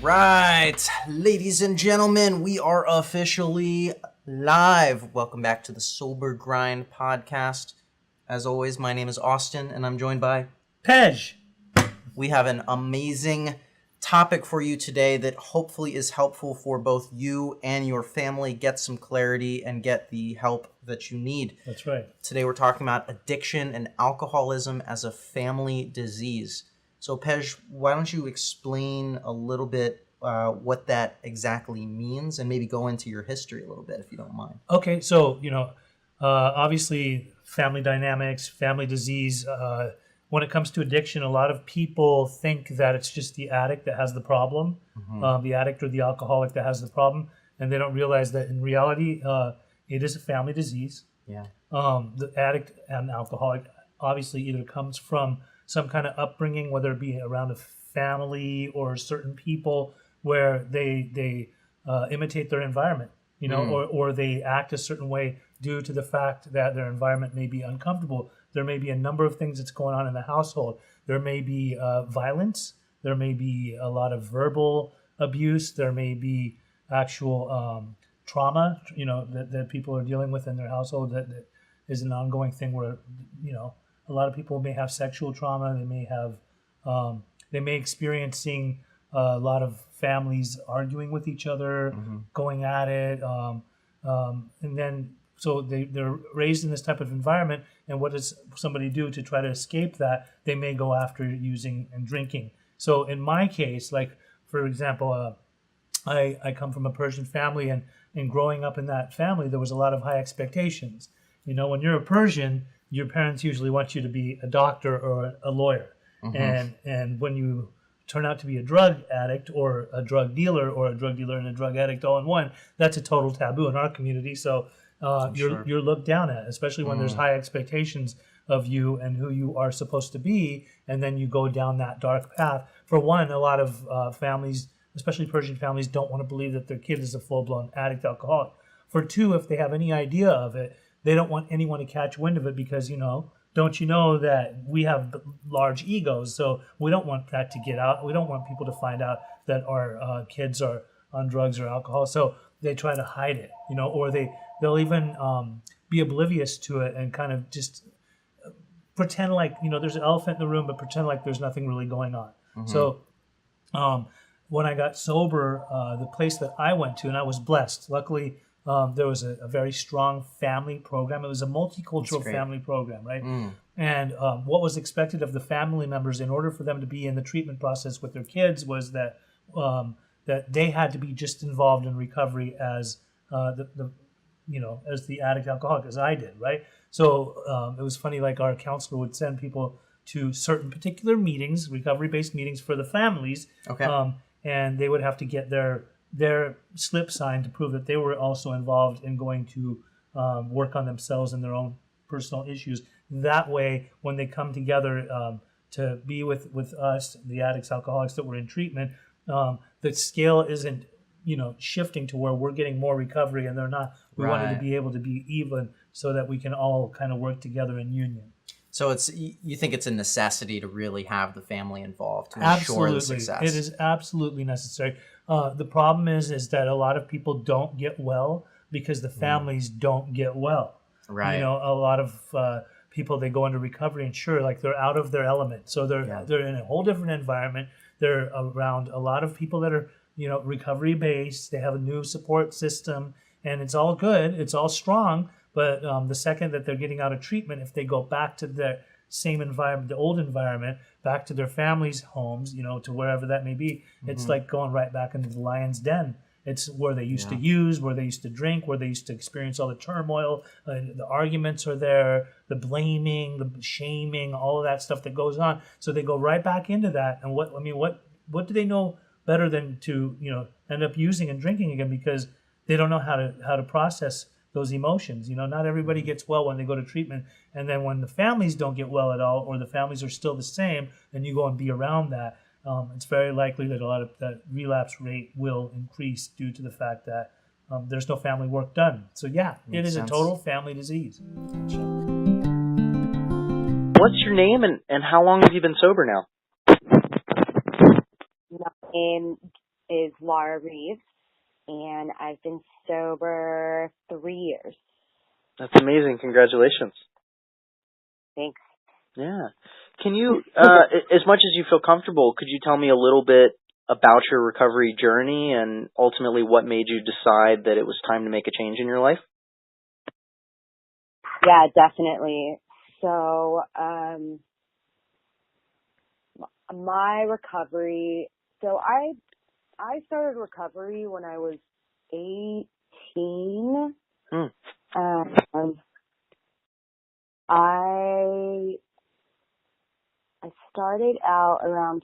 right, ladies and gentlemen, we are officially live. Welcome back to the Sober Grind podcast. As always, my name is Austin, and I'm joined by Pej. We have an amazing topic for you today that hopefully is helpful for both you and your family. Get some clarity and get the help that you need. That's right. Today we're talking about addiction and alcoholism as a family disease. So, Pej, why don't you explain a little bit what that exactly means and maybe go into your history a little bit, if you don't mind. Okay, so, obviously family dynamics, family disease. When it comes to addiction, a lot of people think that it's just the addict that has the problem, the addict or the alcoholic that has the problem, and they don't realize that in reality, it is a family disease. Yeah. The addict and alcoholic obviously either comes from some kind of upbringing, whether it be around a family or certain people, where they imitate their environment, or they act a certain way due to the fact that their environment may be uncomfortable. There may be a number of things that's going on in the household. There may be violence. There may be a lot of verbal abuse. There may be actual trauma, that people are dealing with in their household that is an ongoing thing where, a lot of people may have sexual trauma. They may have, they may experiencing a lot of families arguing with each other, going at it, and then so they're raised in this type of environment. And what does somebody do to try to escape that? They may go after using and drinking. So in my case, like for example, I come from a Persian family, and growing up in that family, there was a lot of high expectations. When you're a Persian, your parents usually want you to be a doctor or a lawyer. And when you turn out to be a drug addict or a drug dealer and a drug addict all in one, that's a total taboo in our community. So you're looked down at, especially when there's high expectations of you and who you are supposed to be, and then you go down that dark path. For one, a lot of families, especially Persian families, don't want to believe that their kid is a full-blown addict alcoholic. For two, if they have any idea of it, they don't want anyone to catch wind of it because, don't you know that we have large egos? So we don't want that to get out. We don't want people to find out that our kids are on drugs or alcohol. So they try to hide it, or they'll even be oblivious to it and kind of just pretend like, there's an elephant in the room, but pretend like there's nothing really going on. So when I got sober, the place that I went to, and I was blessed, luckily, there was a very strong family program. It was a multicultural family program, right? And what was expected of the family members in order for them to be in the treatment process with their kids was that that they had to be just involved in recovery as as the addict alcoholic, as I did, right? So it was funny, like our counselor would send people to certain particular meetings, recovery-based meetings for the families, and they would have to get their slip signed to prove that they were also involved in going to work on themselves and their own personal issues. That way, when they come together to be with us, the addicts, alcoholics that were in treatment, the scale isn't shifting to where we're getting more recovery and they're not. We wanted to be able to be even so that we can all kind of work together in union. So you think it's a necessity to really have the family involved to ensure the success? It is absolutely necessary. The problem is that a lot of people don't get well because the families don't get well. Right. A lot of people, they go into recovery and sure, like they're out of their element. So they're in a whole different environment. They're around a lot of people that are, recovery based. They have a new support system and it's all good. It's all strong. But the second that they're getting out of treatment, if they go back to their same environment, the old environment, back to their families' homes, to wherever that may be, it's like going right back into the lion's den. It's where they used to use, where they used to drink, where they used to experience all the turmoil. The arguments are there, the blaming, the shaming, all of that stuff that goes on. So they go right back into that. And what do they know better than to end up using and drinking again because they don't know how to process those emotions. Not everybody gets well when they go to treatment. And then when the families don't get well at all, or the families are still the same, and you go and be around that, it's very likely that a lot of that relapse rate will increase due to the fact that there's no family work done. So it is a total family disease. What's your name and how long have you been sober now? My name is Laura Reeves, and I've been sober 3 years. That's amazing. Congratulations. Thanks. Yeah. Can you, as much as you feel comfortable, could you tell me a little bit about your recovery journey and ultimately what made you decide that it was time to make a change in your life? Yeah, definitely. So, my recovery, I started recovery when I was 18. I started out around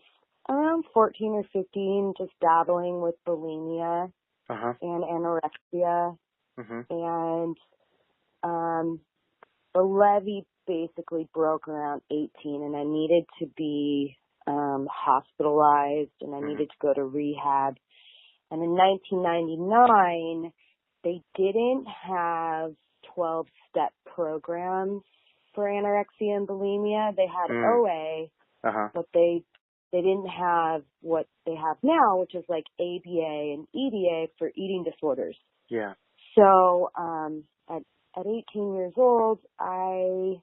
14 or 15, just dabbling with bulimia and anorexia, and the levee basically broke around 18, and I needed to be hospitalized, and I needed to go to rehab. And in 1999, they didn't have 12-step programs for anorexia and bulimia. They had OA, but they didn't have what they have now, which is like ABA and EDA for eating disorders. Yeah. So at 18 years old, I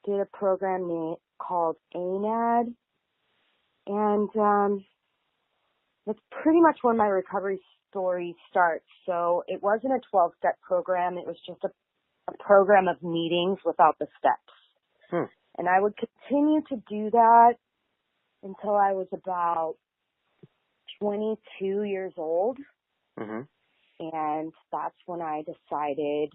did a program called ANAD, and that's pretty much when my recovery story starts. So it wasn't a 12-step program. It was just a program of meetings without the steps. And I would continue to do that until I was about 22 years old. And that's when I decided,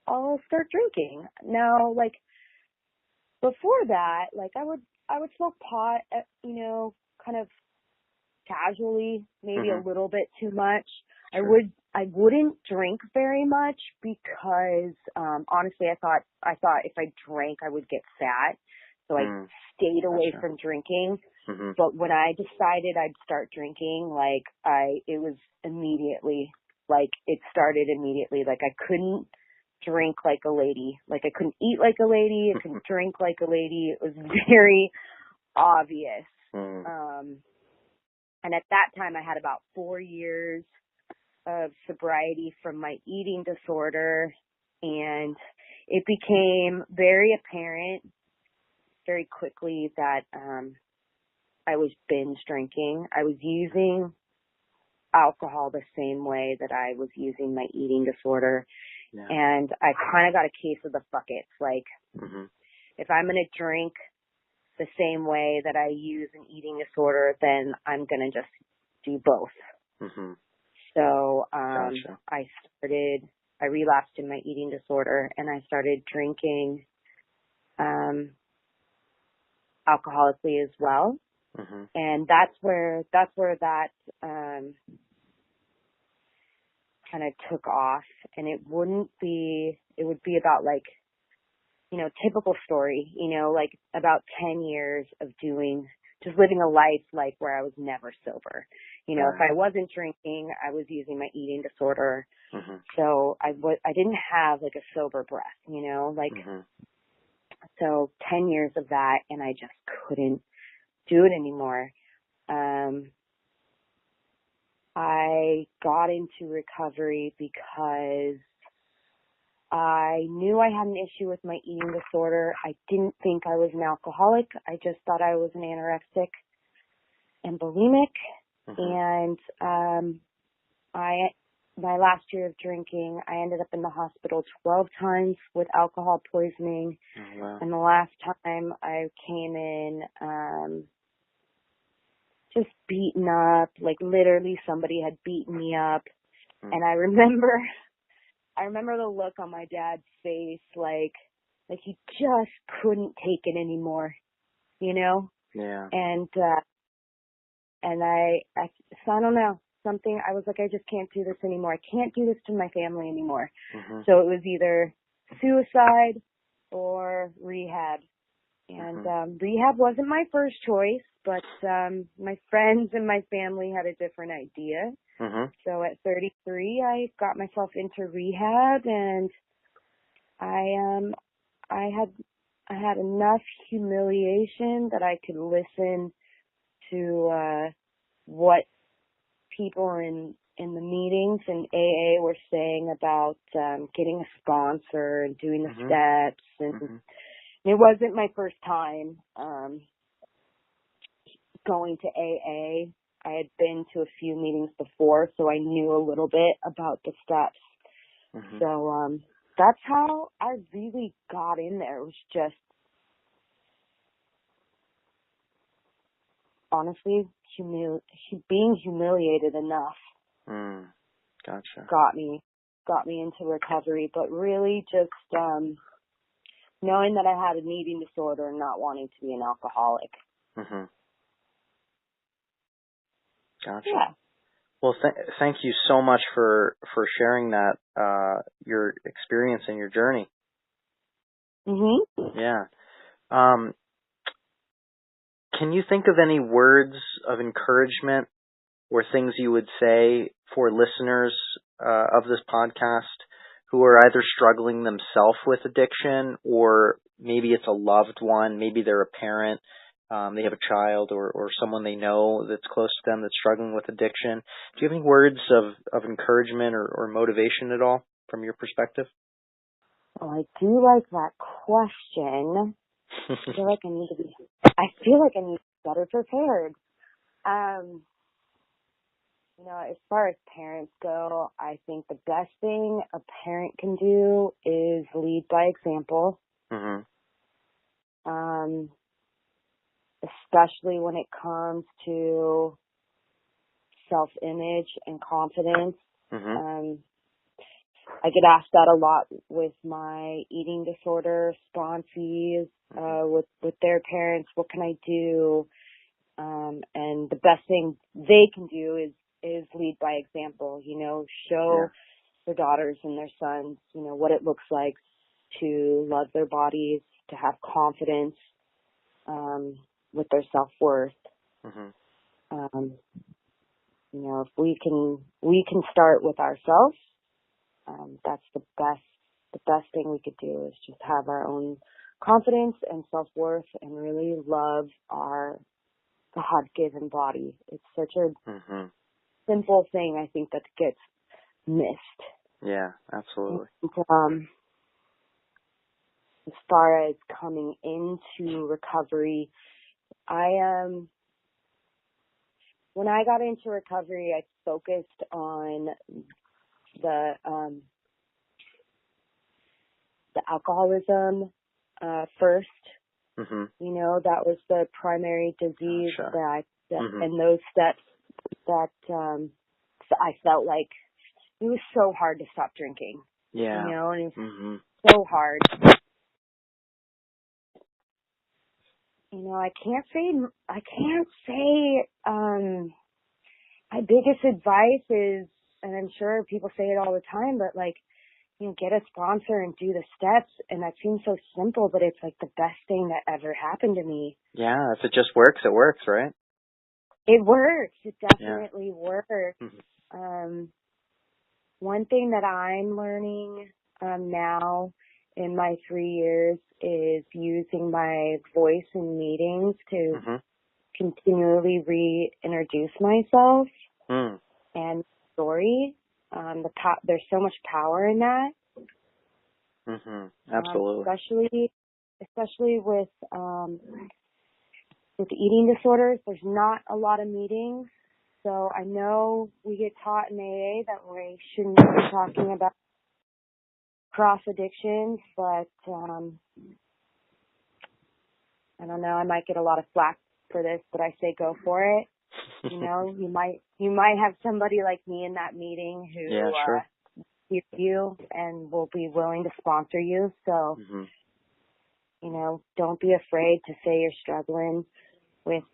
I'll start drinking. Now, like, before that, like, I would smoke pot, kind of casually, maybe a little bit too much. Sure. I wouldn't drink very much because, honestly, I thought if I drank, I would get fat. So I stayed away from drinking. But when I decided I'd start drinking, it started immediately. Like, I couldn't drink like a lady. Like, I couldn't eat like a lady. I couldn't drink like a lady. It was very obvious. And at that time, I had about 4 years of sobriety from my eating disorder, and it became very apparent very quickly that I was binge drinking. I was using alcohol the same way that I was using my eating disorder, and I kind of got a case of the buckets. Like, if I'm going to drink the same way that I use an eating disorder, then I'm going to just do both. So I relapsed in my eating disorder, and I started drinking alcoholically as well. And that's where that kind of took off. And it would be about, like, typical story, like about 10 years of just living a life like where I was never sober. If I wasn't drinking, I was using my eating disorder. So I didn't have like a sober breath, so 10 years of that, and I just couldn't do it anymore. I got into recovery because I knew I had an issue with my eating disorder. I didn't think I was an alcoholic. I just thought I was an anorexic and bulimic. And my last year of drinking, I ended up in the hospital 12 times with alcohol poisoning. And the last time I came in, just beaten up, like literally somebody had beaten me up. And I remember the look on my dad's face, like he just couldn't take it anymore, Yeah. And I don't know, something, I was like, I just can't do this anymore. I can't do this to my family anymore. So it was either suicide or rehab. And rehab wasn't my first choice, but my friends and my family had a different idea. So at 33, I got myself into rehab, and I had enough humiliation that I could listen to what people in the meetings in AA were saying about getting a sponsor and doing the steps. And it wasn't my first time going to AA. I had been to a few meetings before, so I knew a little bit about the steps. So that's how I really got in there. It was just, honestly, being humiliated enough Gotcha. got me into recovery. But really just knowing that I had an eating disorder and not wanting to be an alcoholic. Gotcha. Yeah. Well, thank you so much for sharing that, your experience and your journey. Yeah. Can you think of any words of encouragement or things you would say for listeners of this podcast who are either struggling themselves with addiction, or maybe it's a loved one, maybe they're a parent, they have a child or someone they know that's close to them that's struggling with addiction? Do you have any words of encouragement or motivation at all from your perspective? Well, I do like that question. I feel like I need to be better prepared. As far as parents go, I think the best thing a parent can do is lead by example. Especially when it comes to self-image and confidence. I get asked that a lot with my eating disorder sponsees, with their parents. What can I do? And the best thing they can do is lead by example. Show their daughters and their sons, what it looks like to love their bodies, to have confidence with their self-worth. If we can start with ourselves, that's the best thing we could do is just have our own confidence and self-worth and really love our God-given body. It's such a simple thing, I think, that gets missed. Yeah, absolutely. And, as far as coming into recovery, when I got into recovery, I focused on the alcoholism first. That was the primary disease and those steps that I felt like it was so hard to stop drinking. Yeah. And it was so hard. I can't say my biggest advice is, and I'm sure people say it all the time, but get a sponsor and do the steps. And that seems so simple, but it's like the best thing that ever happened to me. Yeah. If it just works, it works, right? It works. It definitely works. One thing that I'm learning now in my 3 years is using my voice in meetings to continually reintroduce myself and story. There's so much power in that. Absolutely. Especially with eating disorders, there's not a lot of meetings. So I know we get taught in AA that we shouldn't be talking about cross addictions, but I don't know, I might get a lot of flack for this, but I say go for it. You might have somebody like me in that meeting who hears you and will be willing to sponsor you. So, don't be afraid to say you're struggling with,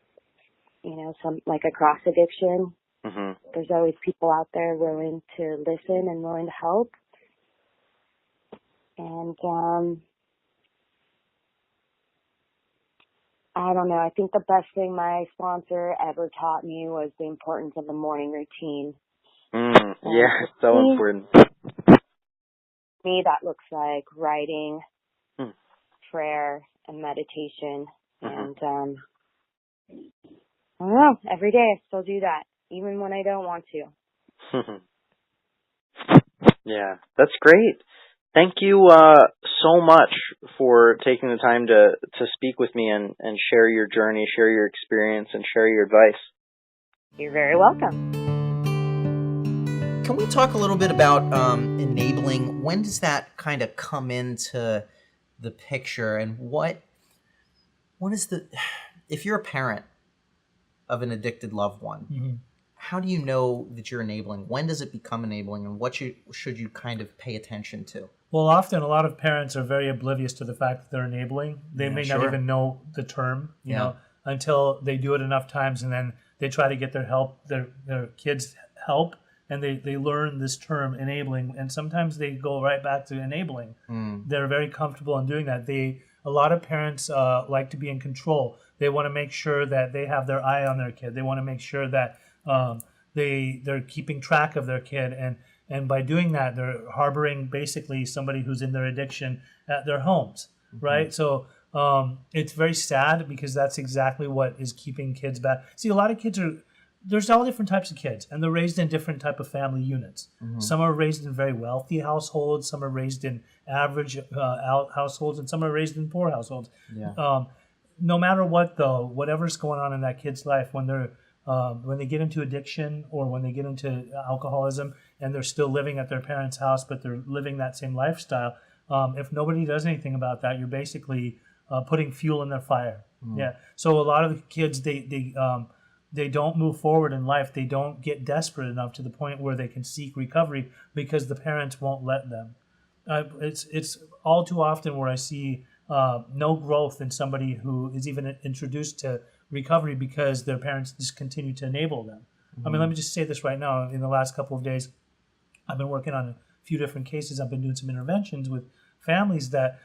some like a cross addiction. There's always people out there willing to listen and willing to help. And I don't know. I think the best thing my sponsor ever taught me was the importance of the morning routine. Yeah, so important. For me, that looks like writing, prayer, and meditation. And I don't know. Every day I still do that, even when I don't want to. Yeah, that's great. Thank you so much for taking the time to speak with me and share your journey, share your experience, and share your advice. You're very welcome. Can we talk a little bit about enabling? When does that kind of come into the picture, and what is the, if you're a parent of an addicted loved one, Mm-hmm. how do you know that you're enabling? When does it become enabling, and what should you kind of pay attention to? Well, often a lot of parents are very oblivious to the fact that they're enabling. They may not sure. even know the term, you Yeah. know, until they do it enough times, and then they try to get their kids help, and they learn this term enabling, and sometimes they go right back to enabling. They're very comfortable in doing that. A lot of parents like to be in control. They want to make sure that they have their eye on their kid. They want to make sure that they're keeping track of their kid, and by doing that, they're harboring basically somebody who's in their addiction at their homes, right? So it's very sad, because that's exactly what is keeping kids back. See, a lot of kids there's all different types of kids, and they're raised in different type of family units. Some are raised in very wealthy households, some are raised in average households, and some are raised in poor households. No matter what, though, whatever's going on in that kid's life, when they get into addiction or when they get into alcoholism and they're still living at their parents' house, but they're living that same lifestyle, if nobody does anything about that, you're basically putting fuel in their fire. Yeah. So a lot of the kids, they don't move forward in life. They don't get desperate enough to the point where they can seek recovery because the parents won't let them. It's all too often where I see no growth in somebody who is even introduced to recovery because their parents just continue to enable them. I mean, let me just say this right now. In the last couple of days, I've been working on a few different cases. I've been doing some interventions with families that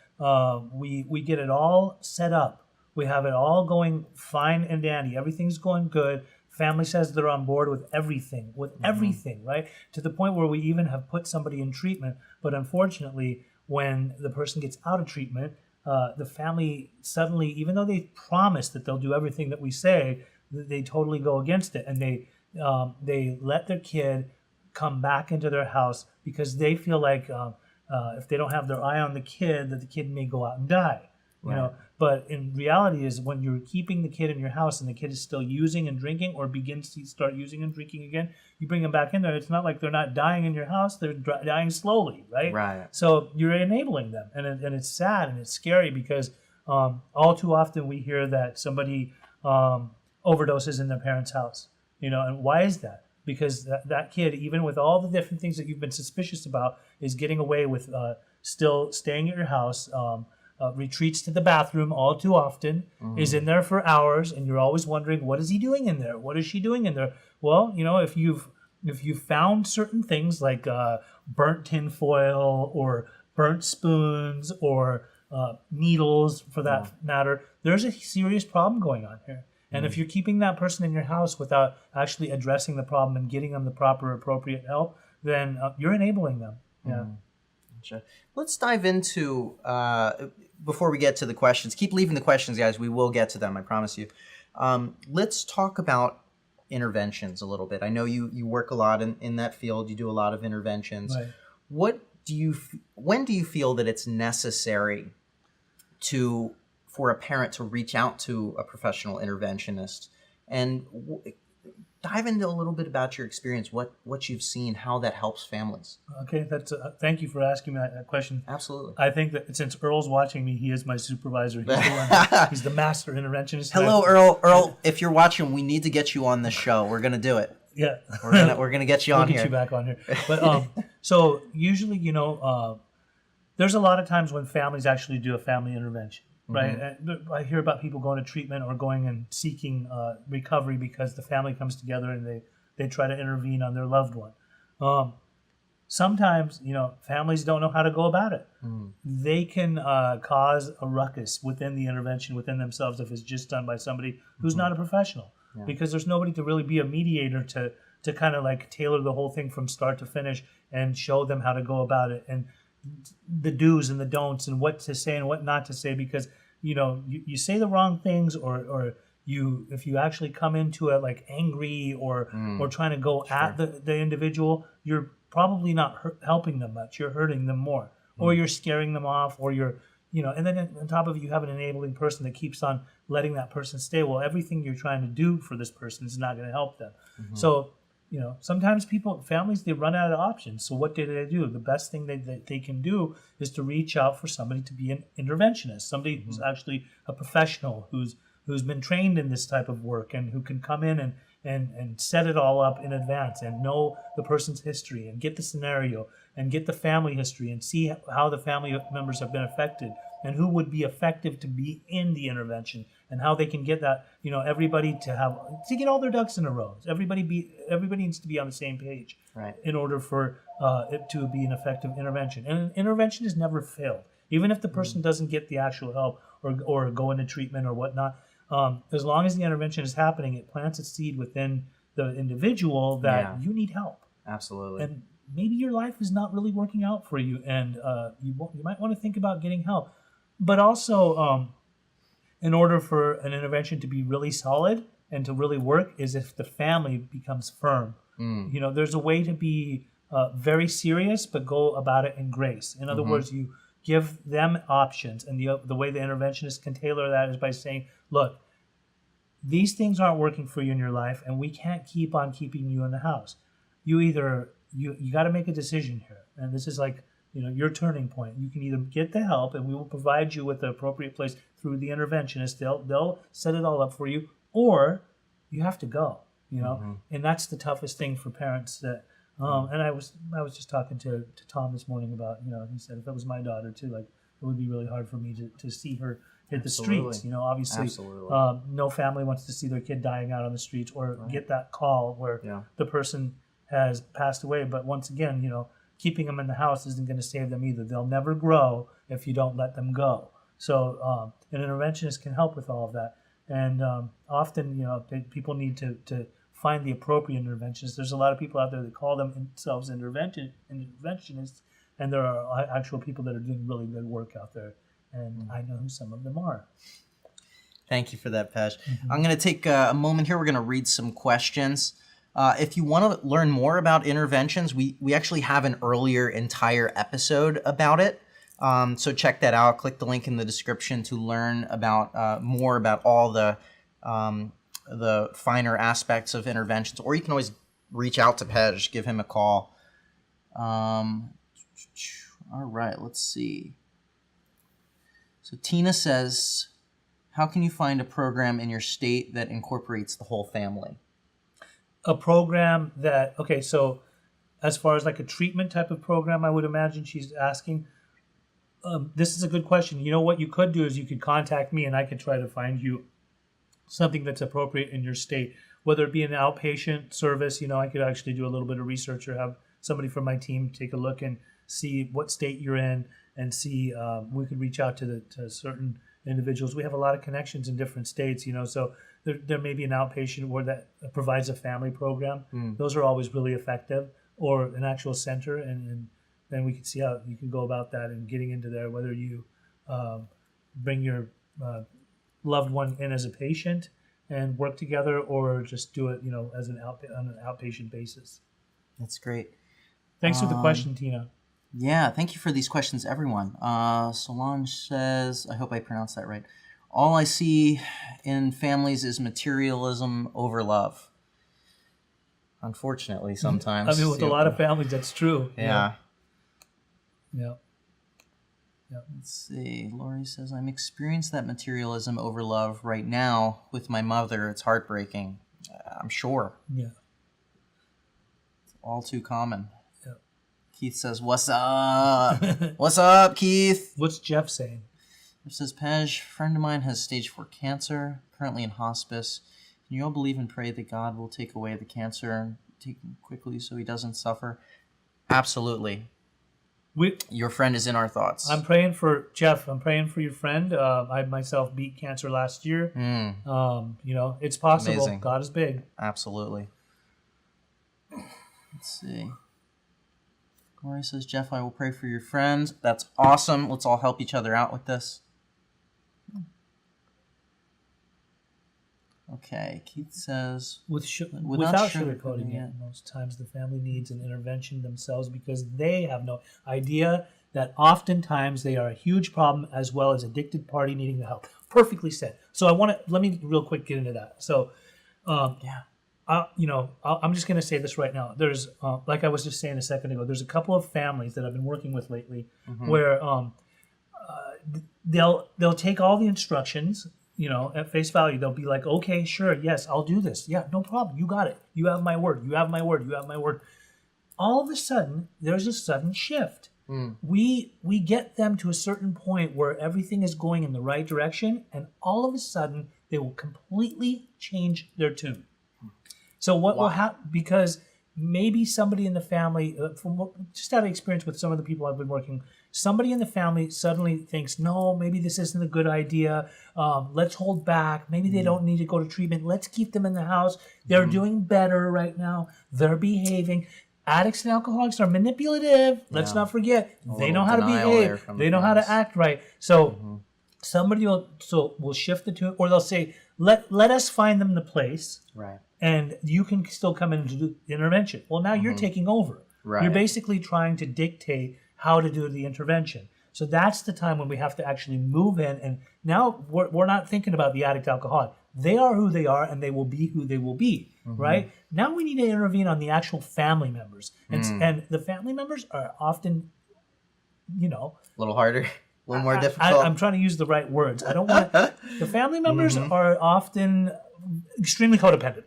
we get it all set up. We have it all going fine and dandy. Everything's going good. Family says they're on board with everything, right? To the point where we even have put somebody in treatment. But unfortunately, when the person gets out of treatment, the family suddenly, even though they promise that they'll do everything that we say, they totally go against it, and they let their kid come back into their house because they feel like if they don't have their eye on the kid, that the kid may go out and die. You know, but in reality is when you're keeping the kid in your house and the kid is still using and drinking or begins to start using and drinking again, you bring them back in there. It's not like they're not dying in your house; they're dying slowly, right? Right. So you're enabling them, and it's sad and it's scary because all too often we hear that somebody overdoses in their parents' house. You know, and why is that? Because that kid, even with all the different things that you've been suspicious about, is getting away with still staying at your house. Retreats to the bathroom all too often, is in there for hours, and you're always wondering, what is he doing in there? What is she doing in there? Well, you know, if you've found certain things like burnt tin foil or burnt spoons or needles, for that matter, there's a serious problem going on here. And if you're keeping that person in your house without actually addressing the problem and getting them the proper, appropriate help, then you're enabling them. Yeah. Gotcha. Let's dive into, before we get to the questions, keep leaving the questions, guys. We will get to them, I promise you. Let's talk about interventions a little bit. I know you work a lot in that field. You do a lot of interventions. Right. When do you feel that it's necessary for a parent to reach out to a professional interventionist? And dive into a little bit about your experience, what you've seen, how that helps families. Okay, that's thank you for asking me that question. Absolutely. I think that since Earl's watching me, he is my supervisor. He's the master interventionist. Hello, Earl. Earl, if you're watching, we need to get you on the show. We're gonna do it. Yeah, we're gonna get you on we'll here. Get you back on here. But so usually, you know, there's a lot of times when families actually do a family intervention. Right, I hear about people going to treatment or going and seeking recovery because the family comes together and they try to intervene on their loved one. Sometimes, you know, families don't know how to go about it. They can cause a ruckus within the intervention within themselves if it's just done by somebody who's not a professional, because there's nobody to really be a mediator to kind of like tailor the whole thing from start to finish and show them how to go about it and the do's and the don'ts and what to say and what not to say, because you know you say the wrong things or if you actually come into it like angry or trying to go at the individual, you're probably not helping them much. You're hurting them more, or you're scaring them off, or you're, and then on top of it, you have an enabling person that keeps on letting that person stay. Well, everything you're trying to do for this person is not going to help them. So, sometimes families, they run out of options. So what do they do? The best thing that they can do is to reach out for somebody to be an interventionist, somebody who's actually a professional, who's been trained in this type of work and who can come in and set it all up in advance and know the person's history and get the scenario and get the family history and see how the family members have been affected and who would be effective to be in the intervention and how they can get that, everybody to get all their ducks in a row. Everybody needs to be on the same page, Right. in order for it to be an effective intervention. And an intervention has never failed. Even if the person doesn't get the actual help or go into treatment or whatnot, as long as the intervention is happening, it plants a seed within the individual that you need help. Absolutely. And maybe your life is not really working out for you, and you might want to think about getting help. But also, in order for an intervention to be really solid and to really work, is if the family becomes firm. There's a way to be very serious, but go about it in grace. In other words, you give them options, and the way the interventionist can tailor that is by saying, look, these things aren't working for you in your life, and we can't keep on keeping you in the house. You got to make a decision here, and this is like, your turning point. You can either get the help, and we will provide you with the appropriate place through the interventionist. They'll set it all up for you, or you have to go. And that's the toughest thing for parents. That and I was just talking to Tom this morning about, he said, if it was my daughter too, like, it would be really hard for me to see her hit the streets. Obviously, no family wants to see their kid dying out on the streets or get that call where the person has passed away. But once again, keeping them in the house isn't going to save them either. They'll never grow if you don't let them go. So an interventionist can help with all of that. And often, people need to find the appropriate interventionists. There's a lot of people out there that call themselves interventionists, and there are actual people that are doing really good work out there. And I know who some of them are. Thank you for that, Pej. I'm going to take a moment here. We're going to read some questions. If you want to learn more about interventions, we actually have an earlier entire episode about it. So check that out. Click the link in the description to learn about more about all the finer aspects of interventions. Or you can always reach out to Pej, give him a call. All right, let's see. So Tina says, how can you find a program in your state that incorporates the whole family? A program that, so as far as like a treatment type of program, I would imagine she's asking. This is a good question. What you could do is you could contact me and I could try to find you something that's appropriate in your state, whether it be an outpatient service. I could actually do a little bit of research or have somebody from my team take a look and see what state you're in and see, we could reach out to certain individuals. We have a lot of connections in different states, so there may be an outpatient where that provides a family program. Those are always really effective, or an actual center, and then we can see how you can go about that and getting into there, whether you bring your loved one in as a patient and work together, or just do it, as on an outpatient basis. That's great. Thanks for the question, Tina. Yeah, thank you for these questions, everyone. Solange says, I hope I pronounced that right. All I see in families is materialism over love. Unfortunately, sometimes. I mean, with a lot of families, that's true. Yeah. Yeah. Let's see. Lori says, I'm experiencing that materialism over love right now with my mother. It's heartbreaking. I'm sure. Yeah. It's all too common. Yeah. Keith says, what's up? What's up, Keith? What's Jeff saying? Jeff says, Pej, a friend of mine has stage 4 cancer, currently in hospice. Can you all believe and pray that God will take away the cancer and take him quickly so he doesn't suffer? Absolutely. Your friend is in our thoughts. I'm praying for Jeff. I'm praying for your friend. I myself beat cancer last year. It's possible. Amazing. God is big. Absolutely. Let's see. Gloria says, Jeff, I will pray for your friend. That's awesome. Let's all help each other out with this. Okay, Keith says without sugarcoating it. Most times the family needs an intervention themselves because they have no idea that oftentimes they are a huge problem as well as addicted party needing the help. Perfectly said. So let me real quick get into that. So, Yeah. I'm just going to say this right now. There's, like I was just saying a second ago, there's a couple of families that I've been working with lately where they'll take all the instructions, at face value. They'll be like, okay, sure, yes, I'll do this. Yeah, no problem. You got it. You have my word. You have my word. You have my word. All of a sudden, there's a sudden shift. We get them to a certain point where everything is going in the right direction, and all of a sudden, they will completely change their tune. So what will happen? Because maybe somebody in the family, just out of experience with some of the people I've been working, somebody in the family suddenly thinks, no, maybe this isn't a good idea. Let's hold back. Maybe they don't need to go to treatment. Let's keep them in the house. They're doing better right now. They're behaving. Addicts and alcoholics are manipulative. Let's not forget. They know how to behave. They know how to act right. So somebody will shift the tune, or they'll say, let us find them the place. Right. And you can still come in and do the intervention. Well, now you're taking over. Right. You're basically trying to dictate how to do the intervention. So that's the time when we have to actually move in. And now we're not thinking about the addict alcoholic. They are who they are, and they will be who they will be, right? Now we need to intervene on the actual family members. And the family members are often, a little harder, a little more difficult. I'm trying to use the right words. I don't want the family members are often extremely codependent.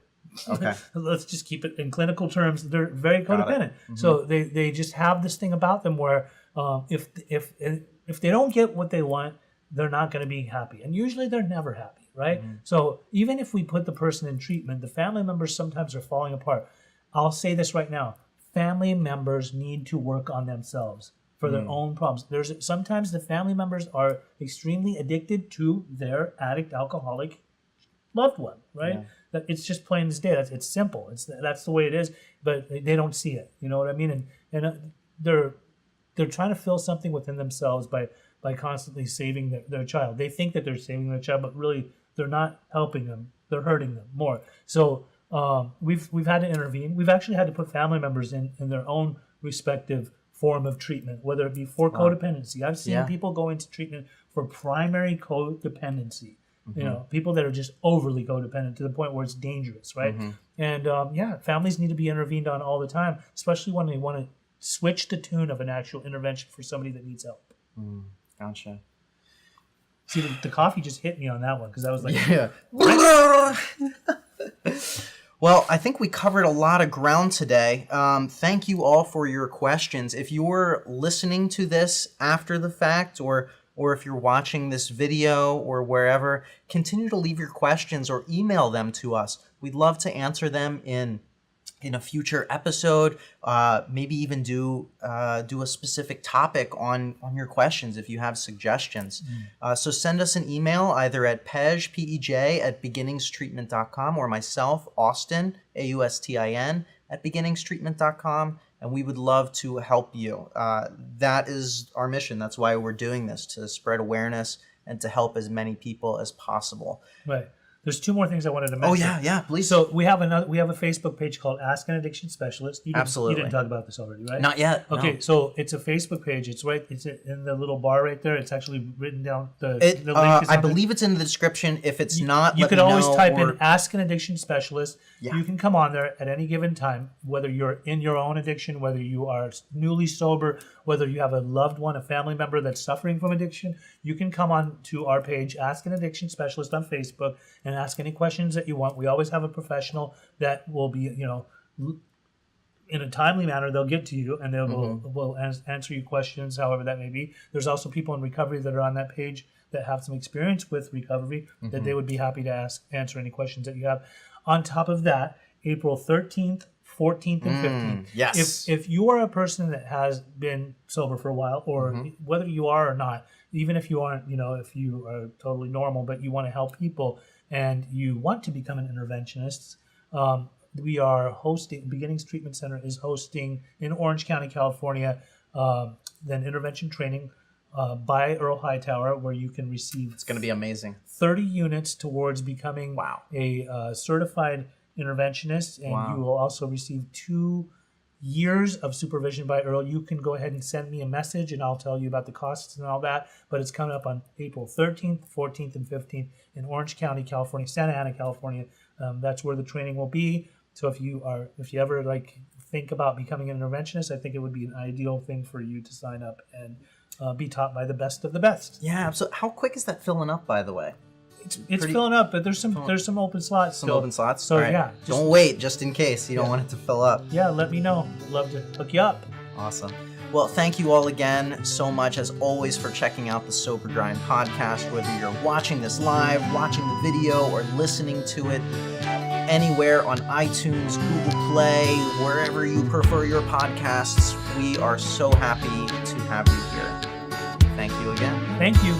Okay. Let's just keep it in clinical terms. They're very codependent. So they just have this thing about them where if they don't get what they want, they're not going to be happy. And usually they're never happy, right? So even if we put the person in treatment, the family members sometimes are falling apart. I'll say this right now. Family members need to work on themselves for their own problems. Sometimes the family members are extremely addicted to their addict alcoholic loved one, right? Yeah. It's just plain as day. It's simple. That's the way it is, but they don't see it. You know what I mean? And they're trying to fill something within themselves by constantly saving their child. They think that they're saving their child, but really they're not helping them. They're hurting them more. So we've had to intervene. We've actually had to put family members in their own respective form of treatment, whether it be for codependency. I've seen people go into treatment for primary codependency. People that are just overly codependent to the point where it's dangerous, right? And families need to be intervened on all the time, especially when they want to switch the tune of an actual intervention for somebody that needs help. Gotcha. See, the coffee just hit me on that one because I was like, Well, I think we covered a lot of ground today. Thank you all for your questions. If you're listening to this after the fact, or if you're watching this video or wherever, continue to leave your questions or email them to us. We'd love to answer them in a future episode. Maybe even do a specific topic on your questions if you have suggestions. So send us an email either at pej@beginningstreatment.com or myself, Austin, AUSTIN, at beginningstreatment.com. And we would love to help you. That is our mission. That's why we're doing this, to spread awareness and to help as many people as possible. Right. There's two more things I wanted to mention. Oh yeah, please. So we have a Facebook page called Ask an Addiction Specialist. Absolutely. You didn't talk about this already, right? Not yet. Okay, no. So it's a Facebook page. It's in the little bar right there. It's actually written down. The link I believe it's in the description. If it's not, you let could me always know, type in Ask an Addiction Specialist. Yeah. You can come on there at any given time, whether you're in your own addiction, whether you are newly sober, whether you have a loved one, a family member that's suffering from addiction. You can come on to our page, Ask an Addiction Specialist on Facebook, and ask any questions that you want. We always have a professional that will be, in a timely manner, they'll get to you and they will answer your questions, however that may be. There's also people in recovery that are on that page that have some experience with recovery that they would be happy to answer any questions that you have. On top of that, April 13th, 14th, and 15th. Yes. If you are a person that has been sober for a while, or whether you are or not, even if you aren't, if you are totally normal, but you want to help people and you want to become an interventionist, we are hosting, Beginnings Treatment Center is hosting in Orange County, California, then intervention training by Earl Hightower, where you can receive It's going to be amazing. 30 units towards becoming Wow. a certified interventionist, and Wow. you will also receive 2 years of supervision by Earl. You can go ahead and send me a message, and I'll tell you about the costs and all that. But it's coming up on April 13th, 14th, and 15th in Orange County, California, Santa Ana, California. That's where the training will be. So if you ever like think about becoming an interventionist, I think it would be an ideal thing for you to sign up and be taught by the best of the best. Yeah. So how quick is that filling up, by the way? It's Pretty- filling up, but there's some open slots. Some still. open slots? So All right. yeah, Don't wait, just in case. You don't want it to fill up. Yeah, let me know. I'd love to hook you up. Awesome. Well, thank you all again so much, as always, for checking out the Sober Grind podcast, whether you're watching this live, watching the video, or listening to it anywhere on iTunes, Google Play, wherever you prefer your podcasts. We are so happy to have you here. Thank you again. Thank you.